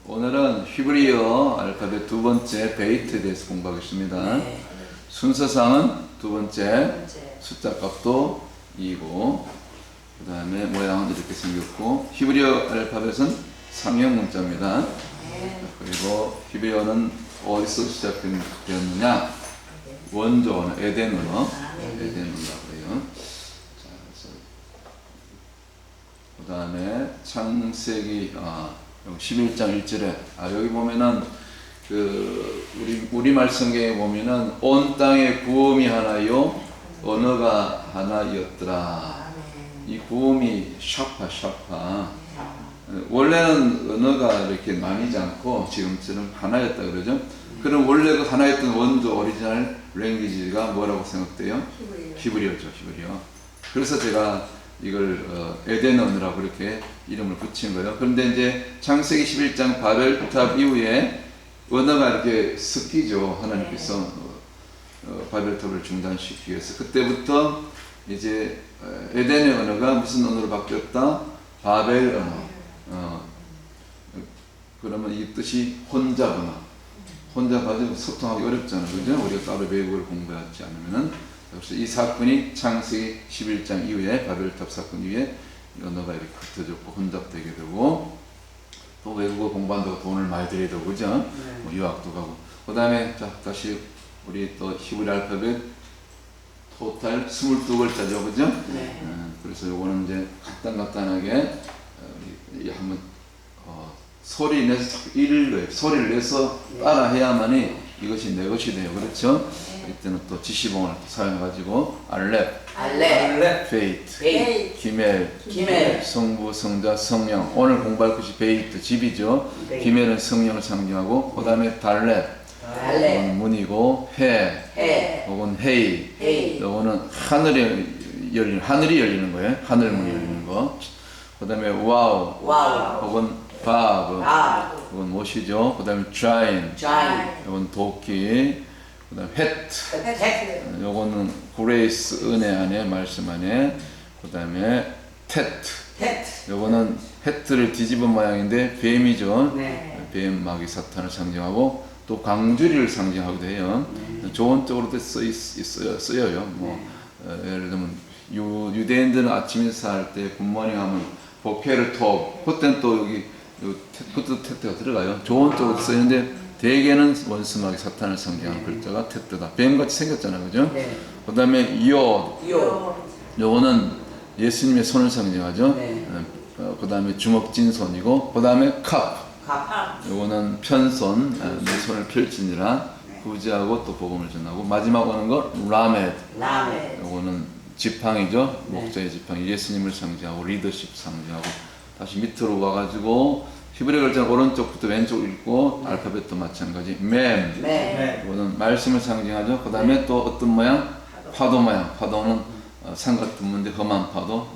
오늘은 히브리어 알파벳 두 번째 베이트에 대해서 공부하겠습니다. 네. 순서상은 두 번째, 숫자 값도 2고, 그 다음에 모양은 이렇게 생겼고, 히브리어 알파벳은 상형 문자입니다. 그리고 히브리어는 어디서 시작되었느냐? 원조어는 에덴 언어, 에덴 언어고요. 그 다음에 창세기 11장 1절에 여기 보면은 우리말 성경에 보면은 온 땅에 구음이 하나요 언어가 하나였더라. 이 구음이 샤파 원래는 언어가 이렇게 나뉘지 않고 지금처럼 하나였다 그러죠. 그럼 원래 그 하나였던 원조 오리지널 랭귀지가 뭐라고 생각돼요? 히브리어죠. 히브리어. 그래서 제가 이걸 에덴 언어라고 이렇게 이름을 붙인 거예요. 그런데 이제 창세기 11장 바벨탑 이후에 언어가 이렇게 섞이죠. 하나님께서 바벨탑을 중단시키기 위해서. 그때부터 이제 에덴의 언어가 무슨 언어로 바뀌었다? 바벨 언어. 그러면 이 뜻이 혼잡 언어. 혼자 가지고 소통하기 어렵잖아요. 그죠? 우리가 따로 외국어를 공부하지 않으면은. 그래서 이 사건이 창세기 11장 이후에 바벨탑 사건 이후에 언어가 이렇게 흩어졌고 혼잡되게 되고 또 외국어 공부한다고 돈을 많이 들여야 되고 그죠? 뭐 유학도 가고 그 다음에 다시 우리 또 히브리 알파벳 토탈 22글자죠 그죠? 그래서 요거는 이제 간단하게 한번 소리 내서 소리를 내서 따라 해야만이 이것이 내 것이 돼요. 그렇죠? 이때는 또 지시봉을 사용해가지고 알렙, 베이트, 기멜, 성부, 성자, 성령. 오늘 공부할 것이 베이트, 집이죠. 기멜은 성령을 상징하고 그 다음에 달렙, 문이고 해, 혹은 헤이, 요거는 하늘이 열리는 거예요. 하늘문이 열리는 거. 그 다음에 와우, 혹은 바브, 이건 못이죠. 그 다음에 자인, 이건 도끼, 그 다음에 헤트, 요거는 그레이스, 은혜 안에, 말씀 안에, 그 다음에 테트, 요거는 헤트를 뒤집은 모양인데 뱀이죠. 뱀, 마귀, 사탄을 상징하고 또 광주리를 상징하기도 해요. 좋은 쪽으로도 쓰여요. 예를 들면 유대인들은 아침 인사할 때 굿모닝 하면 보케르 톱, 그때는 또 여기 테트가 들어가요. 좋은 쪽으로 쓰이는데 대개는 원수마귀 사탄을 상징하는 글자가 테트다. 뱀같이 생겼잖아요. 그죠? 그 다음에 요거는 예수님의 손을 상징하죠. 그 다음에 주먹진 손이고 그 다음에 캅, 요거는 편손, 내 손을 펼치니라 구제하고 또 복음을 전하고 마지막 오는 거 라멧, 요거는 지팡이죠. 목자의 지팡이, 예수님을 상징하고 리더십 상징하고 다시 밑으로 와가지고 히브리 글자는 오른쪽부터 왼쪽 읽고 알파벳도 마찬가지 맴, 이거는 말씀을 상징하죠. 그 다음에 또 어떤 모양? 파도 모양. 파도는 산 같은 문제, 험한 파도,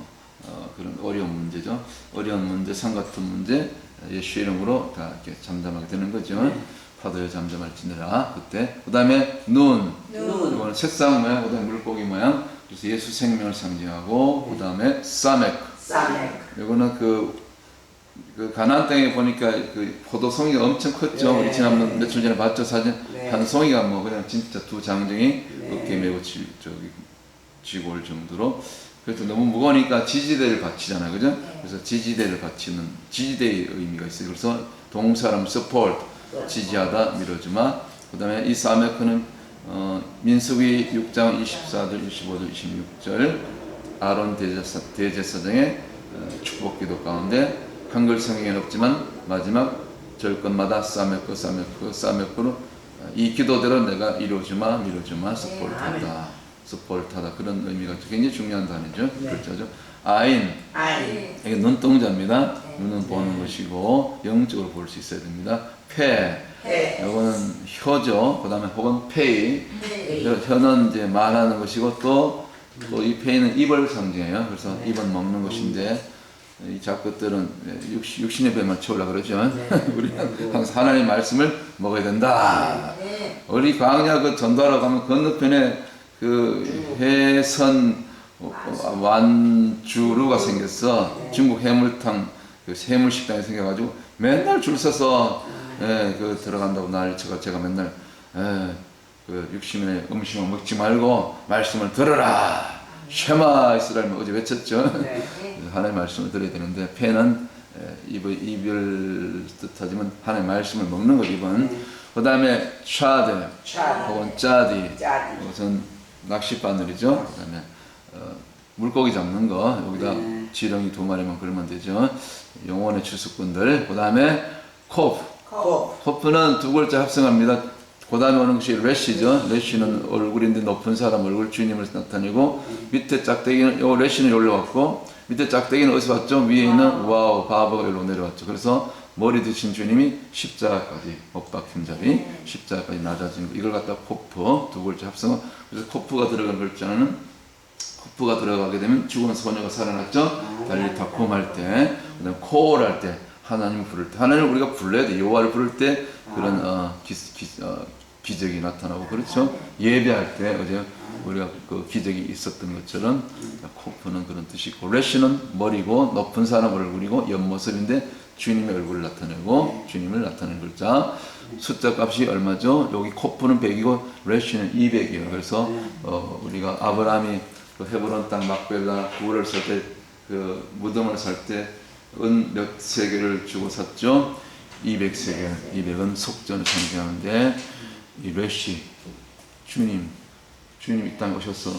그런 어려운 문제죠. 어려운 문제, 산 같은 문제, 예수 이름으로 다 이렇게 잠잠하게 되는 거죠. 파도에 잠잠할지니라 그때. 그 다음에 눈, 이거는 색상 모양, 그 다음에 물고기 모양. 그래서 예수 생명을 상징하고 그 다음에 사멕. 이거는 그 가나안 땅에 보니까 그 포도송이가 엄청 컸죠. 우리 지난번 며칠 전에 봤죠 사진. 한 송이가 뭐 그냥 진짜 두 장정이 어깨 메고 쥐고 올 정도로. 그래서 너무 무거우니까 지지대를 바치잖아요, 그죠? 그래서 지지대를 바치는 지지대의 의미가 있어요. 그래서 동사람 support, 지지하다, 밀어주마. 그다음에 이 사메크는 민수기 6장 24절, 25절, 26절 아론 대제사장의 축복기도 가운데 한글 성경에는 없지만 마지막 절건마다 사메크로 이 기도대로 내가 이루어주마, 밀어주마, 스포르타다 그런 의미가 굉장히 중요한 단어죠. 글자죠. 아인, 이게 눈동자입니다. 눈은 보는 것이고 영적으로 볼 수 있어야 됩니다. 이거는 혀죠. 그 다음에 혹은 페이, 혀는 이제 말하는 것이고 또 이 페이는 입을 상징해요. 그래서 입은 먹는 것인데 이 작것들은 육신의 배만 채우려고 그러죠. 우리는 항상 하나님의 말씀을 먹어야 된다. 우리 광야 그 전도하러 가면 건너편에 그 해선 완주루가 생겼어. 중국 해물탕 그 해물식당이 생겨가지고 맨날 줄 서서 그 들어간다고 난리쳐가 제가 맨날 그 육신의 음식을 먹지 말고 말씀을 들어라. 쉐마 이스라엘 어제 외쳤죠. 하나님의 말씀을 들어야 되는데 폐는 입을 뜻하지만 하나님의 말씀을 먹는 것 입은. 그 다음에 차드 혹은 짜디 이것은 낚싯바늘이죠. 그 다음에 물고기 잡는 거 여기다 지렁이 2마리만 걸면 되죠. 영혼의 추수꾼들. 그 다음에 코프는 두 글자 합성합니다. 그 다음에 오는 것이 레시죠. 레시는 얼굴인데 높은 사람 얼굴 주님을 나타내고 밑에 짝대기는 요 레시는 여기로 왔고 밑에 짝대기는 어디서 왔죠? 위에 있는 와우 바버가 여기로 내려왔죠. 그래서 머리 드신 주님이 십자가까지 못 박힌 자리 십자가까지 낮아진 거 이걸 갖다 코프 두 글자 합성. 그래서 코프가 들어간 글자는 코프가 들어가게 되면 죽은 소녀가 살아났죠. 달리타콤 할 때, 그다음 코올 할 때, 하나님을 부를 때, 하나님을 우리가 불러야 돼. 여호와를 부를 때 그런 기적이 나타나고 그렇죠. 예배할 때 어제 우리가 그 기적이 있었던 것처럼 코프는 그런 뜻이고 레시는 머리고 높은 사람 얼굴이고 옆모습인데 주님의 얼굴을 나타내고 주님을 나타내는 글자. 숫자 값이 얼마죠? 여기 코프는 100이고 레시는 200이에요. 그래서 우리가 아브라함이 그 헤브론 땅 막벨라 구를 살 때 그 무덤을 살 때 은 몇 세겔을 주고 샀죠? 200세겔. 200은 속전을 상징하는데 이 레시 주님 이 땅에 오셔서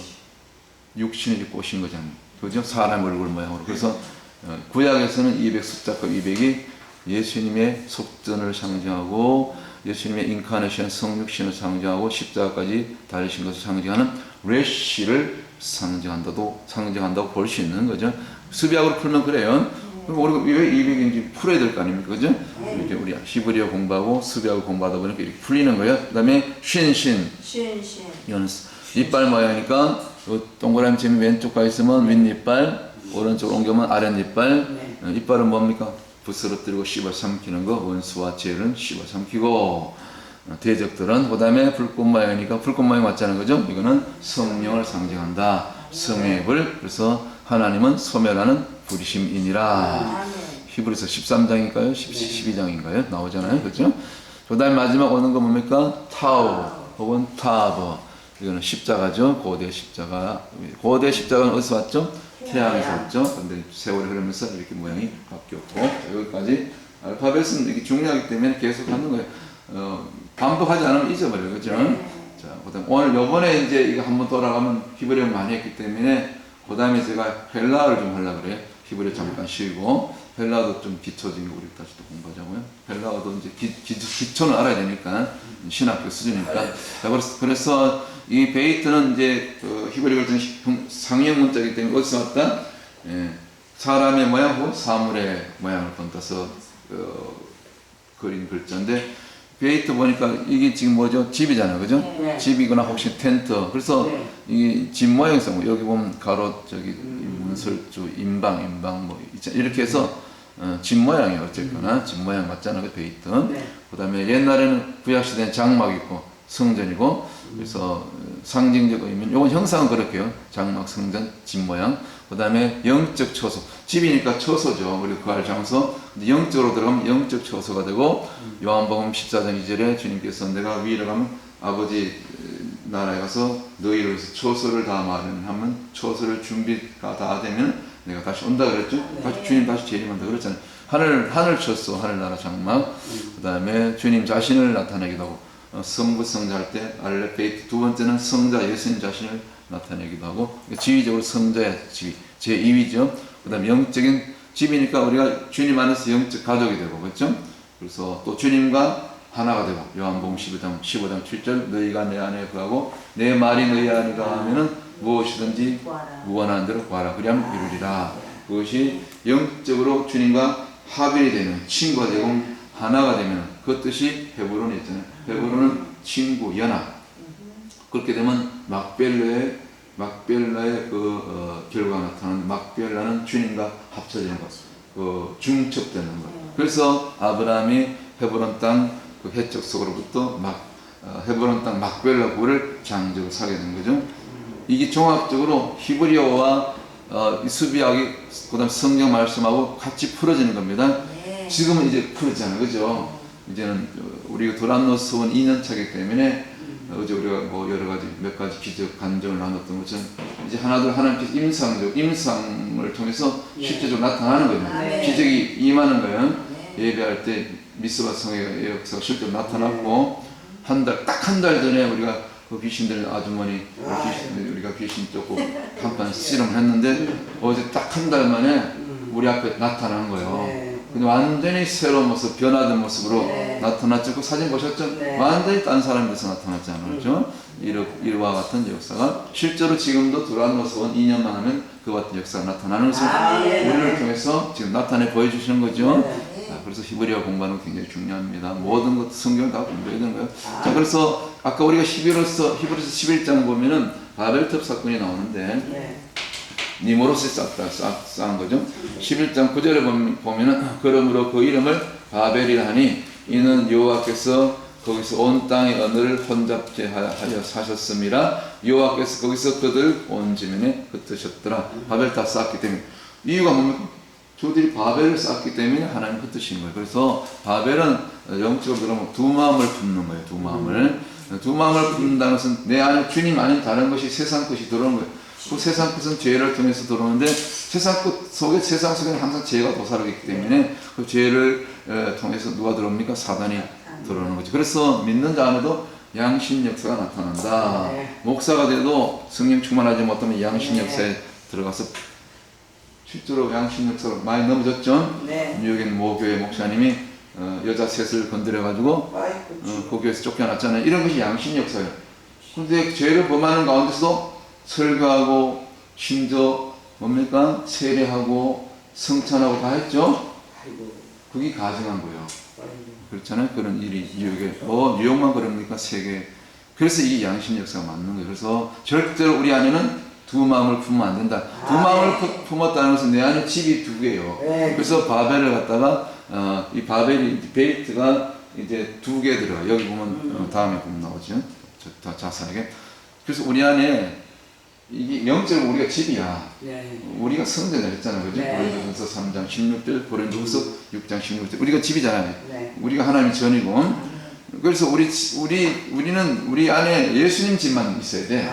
육신을 입고 오신 거잖아요. 그죠? 사람 얼굴 모양으로. 그래서 구약에서는 200 숫자가 200이 예수님의 속전을 상징하고 예수님의 인카네이션 성육신을 상징하고 십자가까지 달리신 것을 상징하는 레시를 상징한다고 볼 수 있는 거죠. 수비학으로 풀면 그래요. 그럼 우리가 왜 200인지 풀어야 될 거 아닙니까? 그죠? 이제 우리 히브리어 공부하고 수비학을 공부하다 보니까 이렇게 풀리는 거예요. 그 다음에 쉰신. 이건 이빨 모양이니까 동그라미 점이 왼쪽 가 있으면 윗이빨, 오른쪽 옮겨면 아랫이빨. 이빨은 뭡니까? 부스러뜨리고 씹어 삼키는 거. 원수와 죄는 씹어 삼키고. 대적들은 그 다음에 불꽃 모양이니까 불꽃 모양 맞잖아요. 그죠? 이거는 성령을 상징한다. 성령의 불. 그래서 하나님은 소멸하는 불이심이니라. 히브리서 13장인가요? 12장인가요? 나오잖아요. 그죠? 그 다음에 마지막 오는 거 뭡니까? 타우 혹은 타버. 이거는 십자가죠. 고대 십자가. 고대 십자가는 어디서 왔죠? 태양에서 왔죠. 근데 세월이 흐르면서 이렇게 모양이 바뀌었고, 여기까지 알파벳은 이렇게 중요하기 때문에 계속 하는 거예요. 반복하지 않으면 잊어버려요. 그죠? 자, 그 다음 오늘 요번에 이제 이거 한번 돌아가면 히브리어 많이 했기 때문에 그 다음에 제가 헬라어를 좀 하려고 그래요. 히브리어 잠깐 쉬고 헬라어도 좀 기초적인 거 우리 다시 또 공부하자고요. 헬라어도 이제 기초는 알아야 되니까 신학교 수준이니까. 자, 그래서 이 베이트는 이제 그 히브리어 글자는 상형 문자이기 때문에 어디서 왔다? 사람의 모양하고 사물의 모양을 본따서 그린 글자인데 베이트 보니까 이게 지금 뭐죠? 집이잖아요, 그죠? 집이거나 혹시 텐트. 그래서 이 집 모양성 여기 보면 가로 저기 문설주 임방 뭐 이렇게 해서 집 모양이에요. 어쨌거나 집 모양 맞잖아요, 그 베이트. 그다음에 옛날에는 구약 시대는 장막 있고 성전이고 그래서 상징적 의미는 요건 형상은 그렇게요. 장막, 성전, 집 모양. 그다음에 영적 처소. 집이니까 처소죠. 우리 구할 장소. 근데 영적으로 들어가면 영적 처소가 되고 요한복음 14장 2절에 주님께서 내가 위로 가면 아버지 나라에 가서 너희를 위해서 처소를 다 마련하면 처소를 준비가 다 되면 내가 다시 온다 그랬죠. 다시 주님 다시 재림한다 그랬잖아요. 하늘 처소, 하늘나라 장막. 그다음에 주님 자신을 나타내기도 하고 성부 성자 할 때 알레페이트 두 번째는 성자 예수님 자신을 나타내기도 하고 지위적으로 성자의 지위 제2위죠. 그 다음에 영적인 집이니까 우리가 주님 안에서 영적 가족이 되고 그렇죠. 그래서 또 주님과 하나가 되고 요한복음 15장 7절 너희가 내 안에 거하고 내 말이 너희 안에 거하면은 무엇이든지 무원하는 대로 구하라 그리하면 이루리라. 그것이 영적으로 주님과 합일이 되는 친구가 되고 하나가 되면 그 뜻이 헤브론이 있잖아요. 헤브론은 친구, 연합. 그렇게 되면 막벨라의 그 결과가 나타나는 막벨라는 주님과 합쳐지는 것, 그 중첩되는 것. 그래서 아브라함이 헤브론 땅 그 해적 속으로부터 헤브론 땅 막벨라 굴을 장적으로 사게 된 거죠. 이게 종합적으로 히브리어와 수비학이 그다음 성경 말씀하고 같이 풀어지는 겁니다. 지금은 이제 그렇잖아요, 그죠? 이제는 우리가 도란노스원 2년 차기 때문에 어제 우리가 뭐 여러 가지 몇 가지 기적 간증을 나눴던 것처럼 이제 하나둘 하나님께서 임상을 통해서 실제적으로 나타나는 거예요. 기적이 임하는 거예요. 예배할 때 미스바 성의 역사가 실제로 나타났고 딱 한 달 전에 우리가 그 귀신 들린 아주머니 우리가 귀신 쫓고 간판 실험을 했는데 어제 딱 한 달 만에 우리 앞에 나타난 거예요. 근데 완전히 새로운 모습, 변화된 모습으로 나타났죠. 그 사진 보셨죠? 완전히 딴 사람이 돼서 나타났잖아요. 그렇죠? 이와 같은 역사가 실제로 지금도 두란노스원 2년만 하면 그와 같은 역사가 나타나는 것을 우리를 통해서 지금 나타내 보여주시는 거죠. 그래서 히브리어 공부하는 거 굉장히 중요합니다. 모든 것 성경 다 공부해야 되는 거예요. 자, 그래서 아까 우리가 히브리서 11장 보면은 바벨탑 사건이 나오는데 니모로스 쌓은 거죠. 11장 9절에 보면은 그러므로 그 이름을 바벨이라 하니 이는 여호와께서 거기서 온 땅의 언어를 혼잡게 하여 사셨음이라. 여호와께서 거기서 그들 온 지면에 흩으셨더라. 바벨탑 쌓았기 때문에. 이유가 뭡니까? 저들이 바벨을 쌓았기 때문에 하나님 흩으신 거예요. 그래서 바벨은 영적으로 그러면 두 마음을 품는 거예요. 두 마음을 품는다는 것은 내 안에 주님 아닌 다른 것이 세상 것이 들어오는 거예요. 그 세상 것은 죄를 통해서 들어오는데 세상 속에는 항상 죄가 도사하기 때문에 그 죄를 통해서 누가 들어옵니까? 사단이 들어오는 거죠. 그래서 믿는 자 안에도 양심 역사가 나타난다. 목사가 돼도 성령 충만하지 못하면 양심 역사에 들어가서 실제로 양심 역사로 많이 넘어졌죠. 뉴욕에 있는 모교회 목사님이 여자 셋을 건드려가지고 그 교회에서 쫓겨났잖아요. 이런 것이 양심 역사예요. 그런데 죄를 범하는 가운데서도 설교하고 심지어 뭡니까? 세례하고 성찬하고 다 했죠. 그게 가증한 거예요. 그렇잖아요. 그런 일이 뉴욕에 뉴욕만 그럽니까? 세계. 그래서 이게 양심 역사가 맞는 거예요. 그래서 절대로 우리 안에는 두 마음을 품으면 안 된다. 두 마음을 품었다는 것은 내 안에 집이 두 개예요. 그래서 바벨을 갖다가 이 바벨이 베이트가 이제 두 개 들어가. 여기 보면 다음에 보면 나오죠. 더 자세하게. 그래서 우리 안에 이게 영적으로 우리가 집이야. 우리가 성전을 했잖아요. 그죠? 고린도전서 3장 16절, 고린도후서 6장 16절. 우리가 집이잖아요. 우리가 하나님의 전이고. 그래서 우리는 우리 안에 예수님 집만 있어야 돼.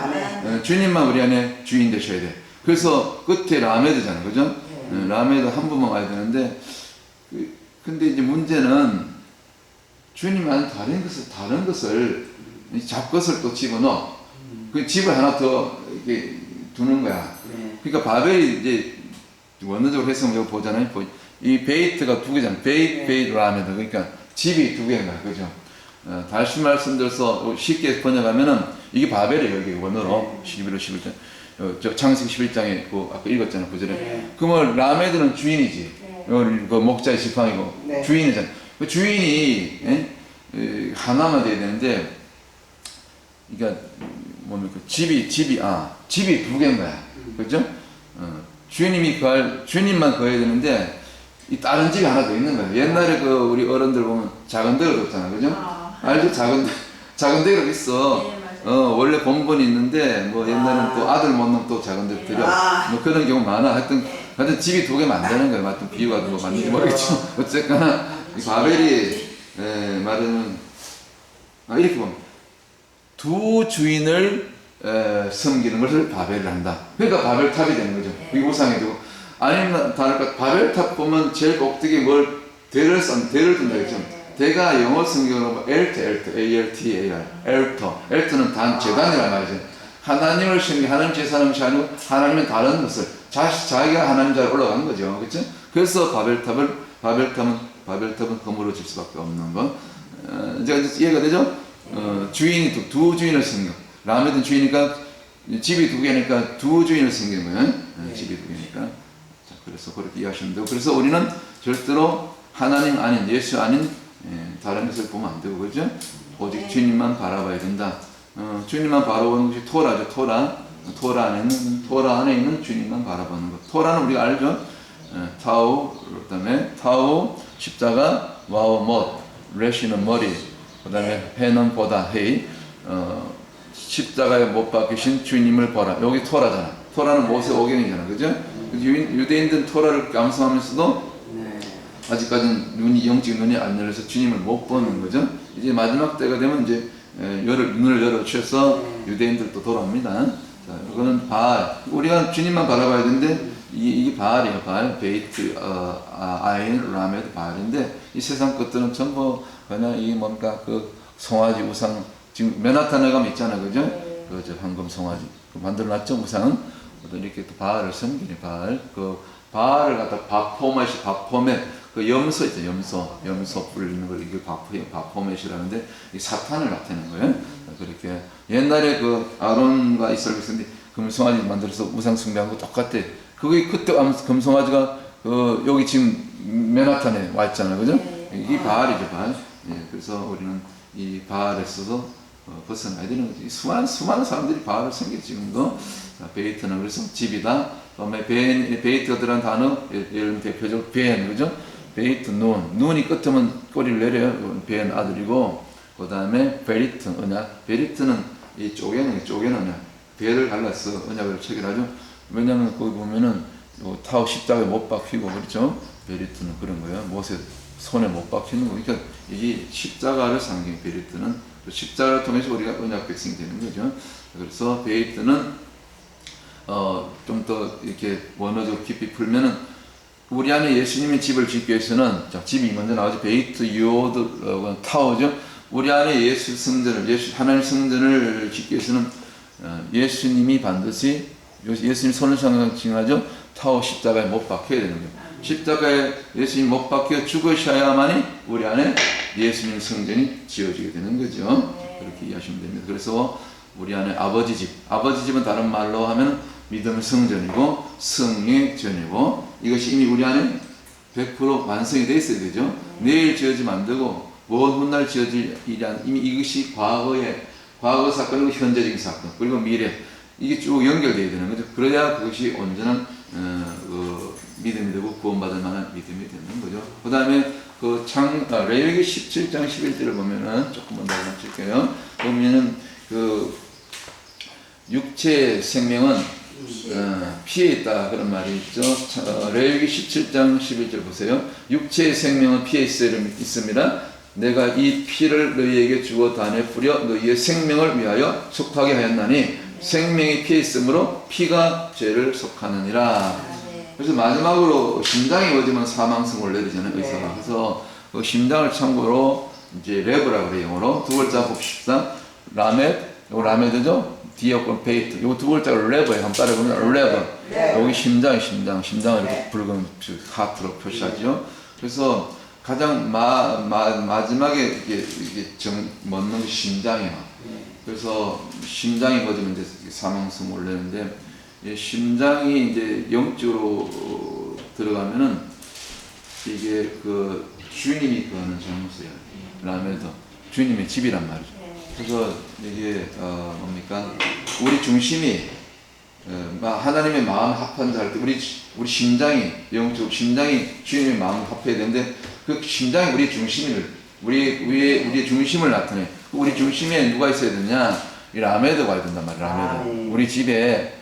주님만 우리 안에 주인 되셔야 돼. 그래서 끝에 라메드잖아요. 그죠? 라메드 한 번만 와야 되는데, 근데 이제 문제는 주님 안에 다른 것을 잡것을 또 집어넣어. 그 집을 하나 더 이렇게 두는 거야. 그러니까 바벨이 이제 원어적으로 해석을 보잖아요. 이 베이트가 두 개잖아요. 베이트 라메드. 그러니까 집이 두 개인 거야. 그죠? 다시 말씀드려서 쉽게 번역하면은 이게 바벨이에요. 여기 원어로 11호 11장. 저 창세기 11장에 그 아까 읽었잖아요. 9절에. 그러면 라메드는 주인이지. 그 목자의 지팡이고 주인이잖아요. 그 주인이 하나만 돼야 되는데, 그러니까 뭡니까? 집이 두 개인 거야. 그죠? 주님만 거해야 되는데 이 다른 집이 하나 더 있는 거야. 옛날에 그 우리 어른들 보면 작은 데가 없잖아. 그죠? 알죠? 작은 데가 있어. 원래 본본이 있는데, 뭐 옛날에는 또 아들 못 낳으면 또 작은 데를 들여. 뭐 그런 경우 많아. 하여튼 집이 두 개 만드는 거야. 하여튼 비유가 뭐 맞는지 모르겠지만. 어쨌거나, 이 바벨이, 말하는, 이렇게 보면, 두 주인을 섬기는 것을 바벨을 한다. 그러니까 바벨탑이 되는 거죠. 그게 우상이 되고. 아니면 다를까, 바벨탑 보면 제일 꼭대기에 대를 둔다 했죠. 대가 영어 성경으로 ALTAR, 엘터는 재단이란 말이죠. 하나님을 섬기, 하나님 제사하는 것이 아니고 하나님은 다른 것을 자기가 하나님 자리에 올라간 거죠. 그렇죠? 그래서 바벨탑은 허물어질 수밖에 없는 거. 이제 이해가 되죠? 주인이 두 주인을 섬겨. 라메드는 주인이니까 집이 두 개니까 두 주인을 섬기는 거예요. 집이 두 개니까. 자, 그래서 그렇게 이해하시면 되고. 그래서 우리는 절대로 하나님 아닌, 예수 아닌 다른 것을 보면 안 되고, 그죠? 오직 주님만 바라봐야 된다. 주님만 바라보는 것이 토라죠. 토라 안에 있는 주님만 바라보는 것. 토라는 우리가 알죠? 타우, 그다음에 타우, 십자가, 와우, 못, 레시는 머리, 그다음에 해는 보다, 헤이, 십자가에 못 박히신 주님을 보라. 여기 토라잖아. 토라는 모세 오경이잖아, 그죠? 유대인들은 토라를 감수하면서도 아직까지는 영적 눈이 안 열려서 주님을 못 보는 거죠. 이제 마지막 때가 되면 이제 눈을 열어주셔서 유대인들도 돌아옵니다. 자, 이거는 바알. 우리가 주님만 바라봐야 되는데 이게 바알이에요. 바알, 베이트, 아인, 라메드, 바알인데 이 세상 것들은 전부 그냥 이게 뭔가 그 송아지 우상, 지금 맨하탄에 가면 있잖아요, 그죠? 그 황금 송아지 만들어놨죠, 우상은. 이렇게 또 바알을 섬기네, 바알. 그 바알을 갖다 바포멧, 그 염소 있죠, 염소 뿌리는 걸 이게 바포멧이라는데 이 사탄을 나타내는 거예요. 그렇게 옛날에 그 아론과 이스라엘 백성들이 금송아지 만들어서 우상 숭배한 거 똑같대. 그게 그때 금송아지가 여기 지금 맨하탄에 와 있잖아요, 그죠? 이게 바알이죠, 바알. 예, 그래서 우리는 이 바알에서도 벗어나야 되는 거지. 수많은 사람들이 바알을 섬기죠, 지금도. 자, 베이트는 그래서 집이다. 다음에 베이트가 들어간 단어, 예를 들면 대표적으로 벤, 그죠? 베이트, 눈이 끝으면 꼬리를 내려요. 벤 아들이고, 그 다음에 베리트, 언약. 베리트는 이 쪼개는 언약. 배를 갈라서 언약을 체결하죠. 왜냐면 거기 보면은 타오 십자가에 못 박히고, 그렇죠? 베리트는 그런 거예요. 못에 손에 못 박히는 거. 그러니까 이게 십자가를 상징해, 베리트는. 십자가를 통해서 우리가 언약 백성이 되는 거죠. 그래서 베이트는 좀 더 이렇게 원어적으로 깊이 풀면은 우리 안에 예수님의 집을 짓기 위해서는, 자, 집이 먼저 나오죠. 베이트, 유오드, 타워죠. 우리 안에 예수 성전을, 하나님 성전을 짓기 위해서는 예수님이 반드시, 예수님 손을 상징하죠. 타워 십자가에 못 박혀야 되는 거예요. 십자가에 예수님 못 박혀 죽으셔야만이 우리 안에 예수님 성전이 지어지게 되는 거죠. 그렇게 이해하시면 됩니다. 그래서 우리 안에 아버지 집은 다른 말로 하면 믿음의 성전이고 성의 전이고, 이것이 이미 우리 안에 100% 완성이 되어 있어야 되죠. 내일 지어지면 안 되고 먼 훗날 지어질 일이 아니라 이미 이것이 과거 사건이고 현재적인 사건 그리고 미래, 이게 쭉 연결되어야 되는 거죠. 그래야 그것이 온전한 믿음이 되고 구원받을 만한 믿음이 되는 거죠. 그 다음에 레위기 17장 11절을 보면은 조금만 더 맞출게요. 보면은 육체의 생명은 피에 있다 그런 말이 있죠. 레위기 17장 11절 보세요. 육체의 생명은 피에 있습니다. 내가 이 피를 너희에게 주어 단에 뿌려 너희의 생명을 위하여 속하게 하였나니 생명이 피에 있으므로 피가 죄를 속하느니라. 그래서 마지막으로 심장이 멎으면 사망성을 내리잖아요, 의사가. 그래서 그 심장을 참고로 이제 레브라고 그래요, 영어로. 두 글자 봅시다. 라메드죠? 뒤에 건 베이트. 요 두 글자가 레버예요. 한번 따라해보면 레버. 여기 심장을 이렇게 붉은 하트로 표시하죠. 그래서 가장 마지막에 이게 멎는 게 심장이에요. 그래서 심장이 멎으면 이제 사망성을 내는데, 심장이 이제 영적으로 들어가면은 이게 주님이 하는 장소예요. 라면도 주님의 집이란 말이죠. 그래서 이게 뭡니까? 우리 중심이 하나님의 마음 합한 자 할 때 우리 심장이 영적 심장이 주님의 마음 합해야 되는데, 그 심장이 우리 중심을 나타내. 우리 중심에 누가 있어야 되냐? 이 라메드가 있어야 된단 말이야. 라메드. 우리 집에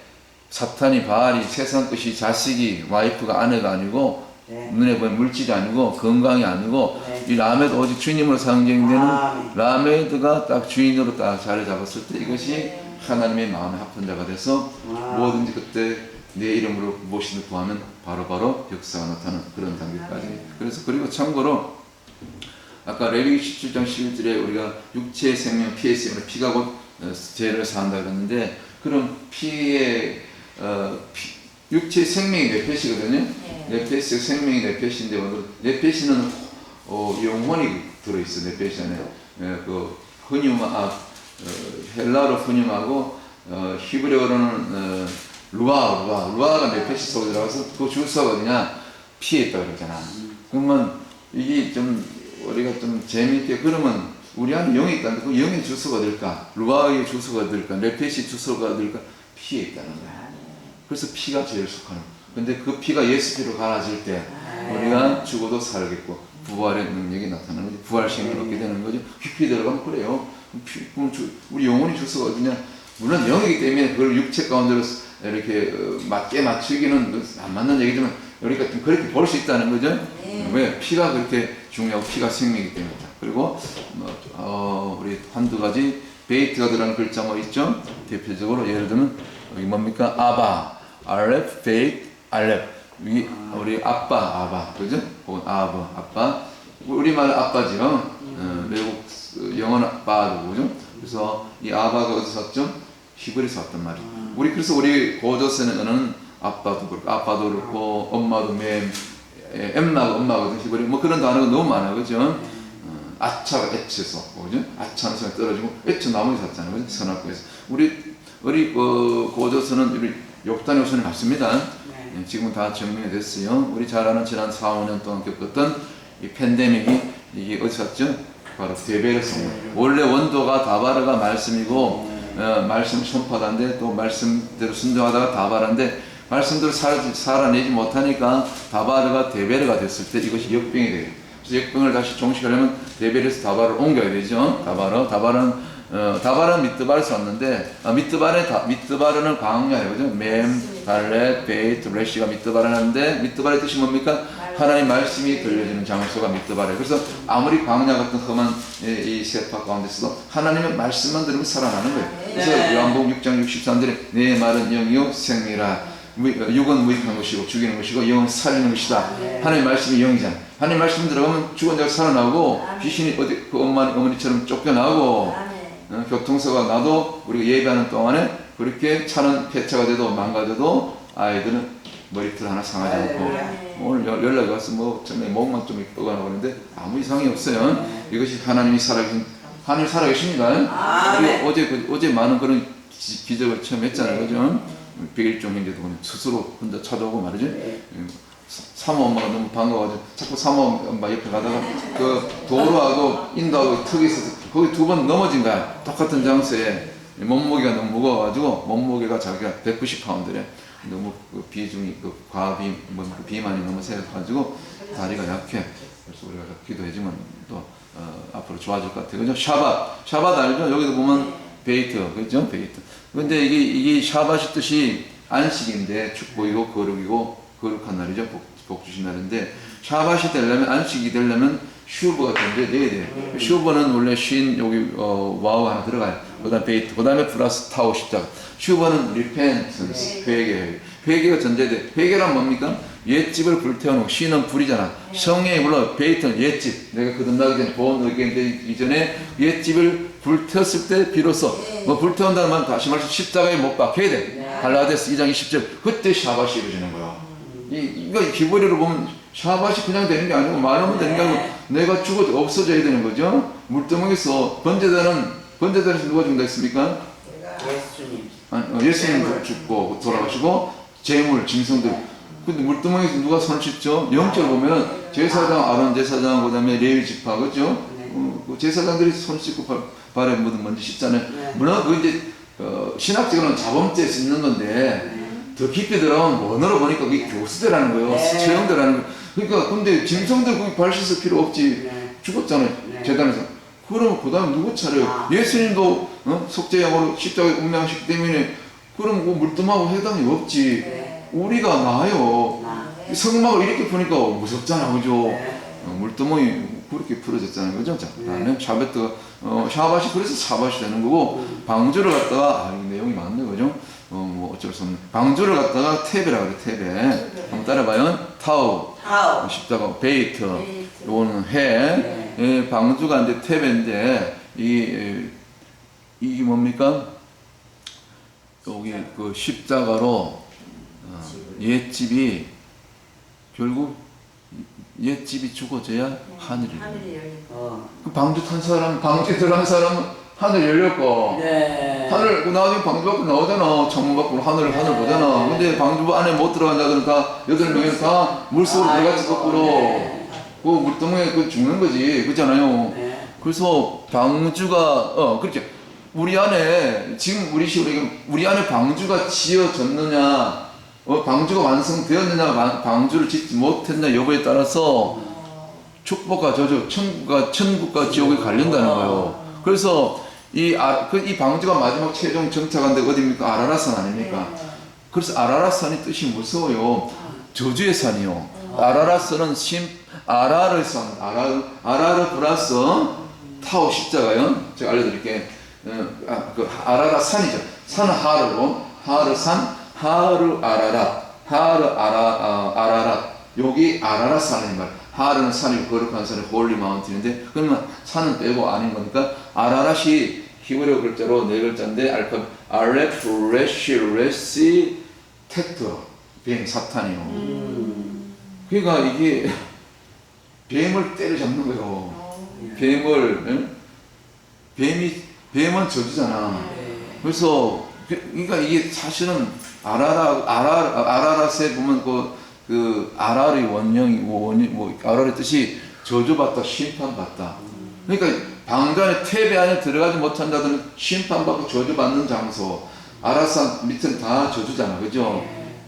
사탄이, 바알이, 세상 것이, 자식이, 와이프가, 아내가 아니고, 눈에 보이는 물질이 아니고, 건강이 아니고, 이 라메드, 오직 주님으로 상징되는 라메드가 딱 주인으로 딱 자리 잡았을 때 이것이 하나님의 마음에 합한 자가 돼서 뭐든지 그때 내 이름으로 무엇이든 구하면 바로바로 역사가 나타나는 그런 단계까지. 그래서 그리고 참고로 아까 레위기 17장 11절에 우리가 육체의 생명 피에 있으면 피가 곧 죄를 사한다 그랬는데, 그럼 피의 육체의 생명이 네페시거든요. 네페시 생명이 네페시인데, 네페시는 영혼이 들어있어. 네페시 안에 헬라로 후뇽하고 히브리어로는 루아가 네페시 속에 들어가서 그 주소가 어디냐? 피에 있다 그러잖아. 그러면 이게 좀 우리가 좀 재미있게, 그러면 우리 안에 영이 있다는데 그 영의 주소가 어딜까? 루아의 주소가 어딜까? 네페시 주소가 어딜까? 피에 있다는 거야. 그래서 피가 제일 속하는 거야. 근데 그 피가 예수 피로 갈아질 때 우리가 죽어도 살겠고 부활의 능력이 나타나는 거죠. 부활 생명을 얻게 되는 거죠. 피 들어가면 그래요. 우리 영혼이 주소가 어디냐? 물론 영이기 때문에 그걸 육체 가운데로 이렇게 맞게 맞추기는 안 맞는 얘기지만 우리가 좀 그렇게 볼 수 있다는 거죠. 왜? 피가 그렇게 중요하고 피가 생명이기 때문이다. 그리고 우리 한두 가지 베이트가 들어가는 글자 뭐 있죠? 대표적으로 예를 들면 여기 뭡니까? 아바, 알렙, 베이트, 알렙. 우리 아빠, 아바, 그죠? 혹은 아버, 아빠. 우리말 아빠지요. 외국 영어는 아빠도 그죠? 그래서 이 아바가 어디서 왔죠? 히브리에서 왔단 말이에요. 그래서 우리 고조선에는 아빠도 그렇고, 아빠도 그렇고, 엄마도 엠마가 엄마거든, 히브리. 뭐 그런 단어가 너무 많아, 그죠? 아차가 애쳐서, 그죠? 아차는 소리 떨어지고, 애쳐 나무에서 왔잖아요, 그죠? 선악구에서. 우리 고조선은 우리 욕단의 우선이 맞습니다. 네. 지금은 다 정리가 됐어요. 우리 잘 아는 지난 4, 5년 동안 겪었던 이 팬데믹이 이게 어디서 왔죠? 바로 데베르스. 원래 원도가 다바르가 말씀이고, 말씀 선포하다는데 또 말씀대로 순종하다가 다바르인데 말씀대로 살아내지 못하니까 다바르가 데베르가 됐을 때 이것이 역병이 돼요. 그래서 역병을 다시 종식하려면 데베르에서 다바르를 옮겨야 되죠. 다바르는 미뜨바르에서 왔는데 미뜨바르는 광야예요. 그죠? 멤, 달렛, 베이트, 레시가 미뜨바르는데 미뜨바르의 뜻이 뭡니까? 하나님 말씀이 들려지는 장소가 미뜨바르예요. 그래서 아무리 광야 같은 험한 이 세파 가운데서도 하나님의 말씀만 들으면 살아나는 거예요. 그래서 요한복음 6장 63절에 내 말은 영이요 생이라. 육은 무익한 것이고 죽이는 것이고 영은 살리는 것이다. 하나님의 말씀이 영이잖아. 하나님의 말씀 들어가면 죽은 자가 살아나고 귀신이 그 어머니처럼 쫓겨나고 교통사고가 나도 우리가 예배하는 동안에 그렇게 차는 폐차가 돼도 망가져도 아이들은 머리털 하나 상하지 않고 오늘 연락이 와서 뭐 정말 목만 좀 뻐가 나오는데 아무 이상이 없어요. 이것이 하나님이 하나님 살아계십니다. 우리 어제 많은 그런 기적을 처음 했잖아요. 그죠? 백일종 형제도 스스로 혼자 찾아오고 말이죠. 사모 엄마가 너무 반가워가지고 자꾸 사모 엄마 옆에 가다가 그 도로하고 인도하고 턱이 있어서 거기 2번 넘어진 거야. 똑같은 장소에 몸무게가 너무 무거워가지고 몸무게가 자기가 190파운드래. 너무 그 비중이 비만이 너무 세가지고 다리가 약해. 그래서 우리가 기도해주면 또 앞으로 좋아질 것 같아요. 그죠? 샤밧 알죠? 여기도 보면 베이트, 그죠? 베이트. 근데 이게 샤밧이 뜻이 안식인데 축복이고 거룩한 날이죠. 복 주신 날인데 샤밧이 되려면 안식이 되려면 슈버가 존재해야 돼요. 슈버는 원래 여기 와우 하나 들어가요. 그다음 베이트, 그다음에 플러스 타오 십자가. 슈버는 repentance, 회개가 존재돼. 회개란 뭡니까? 옛집을 불태워놓고 시는 불이잖아. 성령이 물론 베이트는 옛집. 내가 거듭나기 전에 보험 의견 이전에 옛집을 불태웠을 때 비로소 불태운다는 말 다시 말해서 십자가에 못 박혀야 돼. 갈라디아서 2장 20절 그때 샤밧이 이루어지는 거야. 이거 히브리어로 보면 샤밧이 그냥 되는 게 아니고 말하면 되는 게 아니고 내가 죽어도 없어져야 되는 거죠. 물두멍에서 번제단에서 누가 죽는다 했습니까? 예수님. 예수님 죽고 돌아가시고 재물, 짐승들. 근데 물두멍에서 누가 손을 씻죠? 영적으로 보면 제사장, 아론 제사장, 그 다음에 레위 지파, 그죠? 그 제사장들이 손 씻고 발에 묻은 먼지 씻잖아요. 물론 그 이제 신학적으로는 자범죄에 씻는 건데 더 깊이 들어가면 원어로 보니까 그게 교수대라는 거예요. 처형대라는 거예요. 그러니까 근데 짐승들 거기 발 씻을 필요 없지. 죽었잖아요. 재단에서. 그럼 그 다음 누구 차려요? 예수님도 속죄양으로 십자가에 운명하셨기 때문에 그럼 그 물뜸하고 해당이 없지. 우리가 나아요. 성막을 이렇게 보니까 무섭잖아, 그죠? 물두멍이 그렇게 풀어졌잖아요, 그죠? 자, 그다음에 샤밧이 그래서 샤밧이 되는 거고 방주를 갖다가 이 내용이 맞네, 그죠? 뭐 어쩔 수 없는 방주를 갖다가 테베라고 그래, 테베. 한번 따라봐요. 타우, 십자가, 베이트, 요거는 해. 방주가 이제 테베인데 이게 뭡니까? 여기 그 십자가로 옛집이 결국 옛집이 죽어져야 하늘이 열려. 그 방주 탄 사람, 방주에 들어간 사람은 하늘 열렸고, 하늘 나중에 방주 밖으로 나오잖아. 창문 밖으로 하늘 보잖아. 근데 방주 안에 못 들어간다 그러면 다 8명이 다 물속으로 들어갔지 거꾸로. 그 물동에 죽는 거지, 그렇잖아요. 그래서 방주가 그렇게 우리 안에 지금 우리 안에 방주가 지어졌느냐, 방주가 완성되었느냐, 방주를 짓지 못했느냐 여부에 따라서 축복과 저주, 천국과 지옥이 갈린다는 거예요. 그래서 이 방주가 마지막 최종 정착한 데가 어디입니까? 아라랏산 아닙니까? 그래서 아라랏산이 뜻이 무서워요. 저주의 산이요. 아라랏산은 아라를 선, 아라를 플러스 타오 십자가요. 제가 알려드릴게요. 그 아라라 산이죠. 산은 하르고, 하르 산, 하르 아라라, 아라라. 여기 아라라 산인 말. 하르는 산이고 거룩한 산이 홀리 마운틴인데, 그러면 산은 빼고 아닌 거니까 아라라시 히브리어 글자로 네 글자인데 알파 알레프 레시 레시 테트 뱀 사탄이요. 그러니까 이게 뱀을 때려잡는 거예요. 뱀은 저주잖아. 그래서 그러니까 이게 사실은 아라라스에 보면 그 아라의 아라의 뜻이 저주받다, 심판받다. 그러니까 방주안에 태배 안에 들어가지 못한다든 심판받고 저주받는 장소. 아라산 밑은 다 저주잖아, 그죠?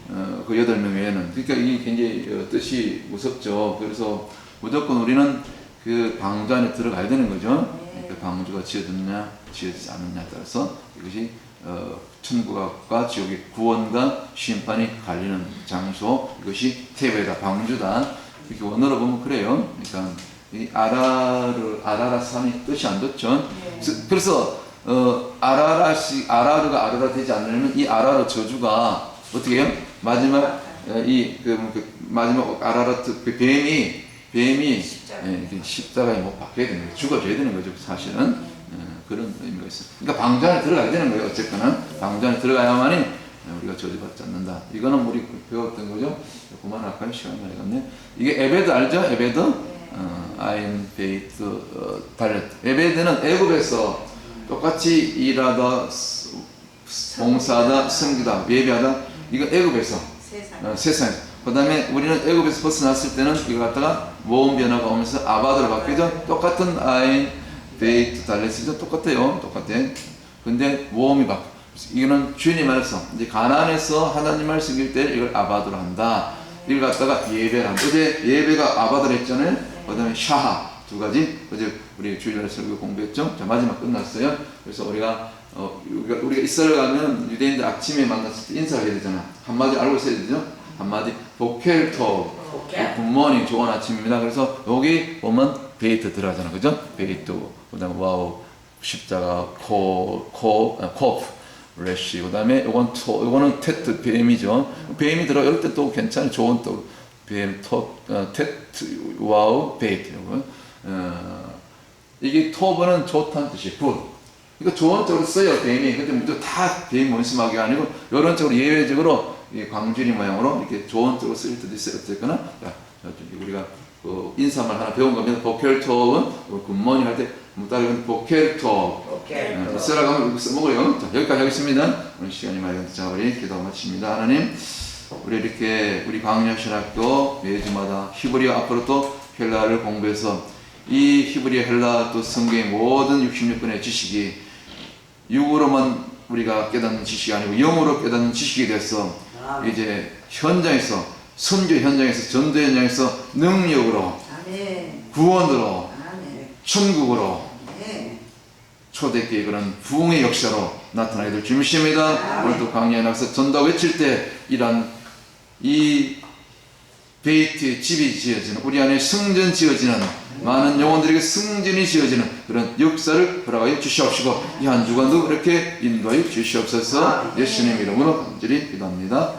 그 8명 외에는. 그러니까 이게 굉장히 뜻이 무섭죠. 그래서 무조건 우리는 그 방주 안에 들어가야 되는 거죠. 그러니까 방주가 지어졌느냐, 지어지지 않느냐에 따라서 이것이 천국과 지옥의 구원과 심판이 갈리는 장소, 이것이 태베다, 방주다. 이렇게 원어로 보면 그래요. 그러니까 이 아라라 산이 뜻이 안 좋죠. 그래서 아라르가 아라라 되지 않으려면 이 아라라 저주가 어떻게 해요? 마지막 마지막 아라라 그 뱀이 십자가에 못 박혀야 되는 거죠. 죽어줘야 되는 거죠. 사실은 그런 의미가 있어요. 그러니까 방주 안에 들어가야 되는 거예요. 어쨌거나 방주 안에 들어가야만이 우리가 저주받지 않는다. 이거는 우리 배웠던 거죠. 그만할까요? 시간이 많이 갔네. 이게 에베드 알죠? 에베드? 아인 베이트 달렛. 에베드는 애굽에서 똑같이 일하다, 봉사하다, 섬기다, 예배하다. 이거 애굽에서 세상에서. 그 다음에 우리는 애굽에서 벗어났을 때는 이거 갖다가 모음 변화가 오면서 아바드로 바뀌죠. 똑같은 아인 베이트 달렛이죠. 똑같아요. 근데 모음이 바뀌어. 이거는 주인이 말했어. 이제 가나안에서 하나님을 섬길 때 이걸 아바드로 한다. 이걸 갖다가 예배를 한다. 어제 예배가 아바드로 했잖아요. 그 다음에 샤하. 두 가지. 어제 우리 주일날 설교 공부했죠. 자, 마지막 끝났어요. 그래서 우리가 이스라엘 가면 유대인들 아침에 만났을 때 인사를 해야 되잖아. 한마디 알고 있어야 되죠. 한마디 보켈토. 굿모닝, 좋은 아침입니다. 그래서 여기 보면 베이트 들어가잖아. 그죠? 베이트. 그 다음에 와우. 십자가, 코프. 레시. 그 다음에 요거는 테트, 뱀이죠. 뱀이 들어, 이럴 때 또 괜찮아요. 좋은 또, 뱀, 테트, 와우, 베이트. 이게 토브는 좋다는 뜻이에요. 굿. 이거 좋은 쪽으로 써요, 뱀이. 근데 무조건 다 뱀 원심하게 아니고, 이런 쪽으로 예외적으로, 광주리 모양으로 이렇게 좋은 쪽으로 쓸 때도 있어요. 어쨌거나. 자, 우리가 인사말 하나 배운 겁니다. 보켈토는 굿모닝 할 때, 따르면 보켈토. 이스라엘 가면 여기 써먹어요. 자, 여기까지 하겠습니다. 오늘 시간이 많이 갔는데, 자, 우리 기도 마칩니다. 하나님, 우리 이렇게 우리 광야신학교 매주마다 히브리어 앞으로 또 헬라를 공부해서 이 히브리어 헬라 또 성경의 모든 66권의 지식이 육으로만 우리가 깨닫는 지식이 아니고 영으로 깨닫는 지식이 돼서 이제 현장에서 선교 현장에서 전도 현장에서 능력으로 구원으로 천국으로 초대교회 그런 부흥의 역사로 나타나게 될 줄 믿습니다. 오늘도 강의에 나가서 전도 외칠 때 이런 이 베이트의 집이 지어지는 우리 안에 성전 지어지는 많은 영혼들에게 승전이 지어지는 그런 역사를 허락하여 주시옵시고 이 한 주간도 그렇게 인도하여 주시옵소서. 예수님 이름으로 간절히 기도합니다.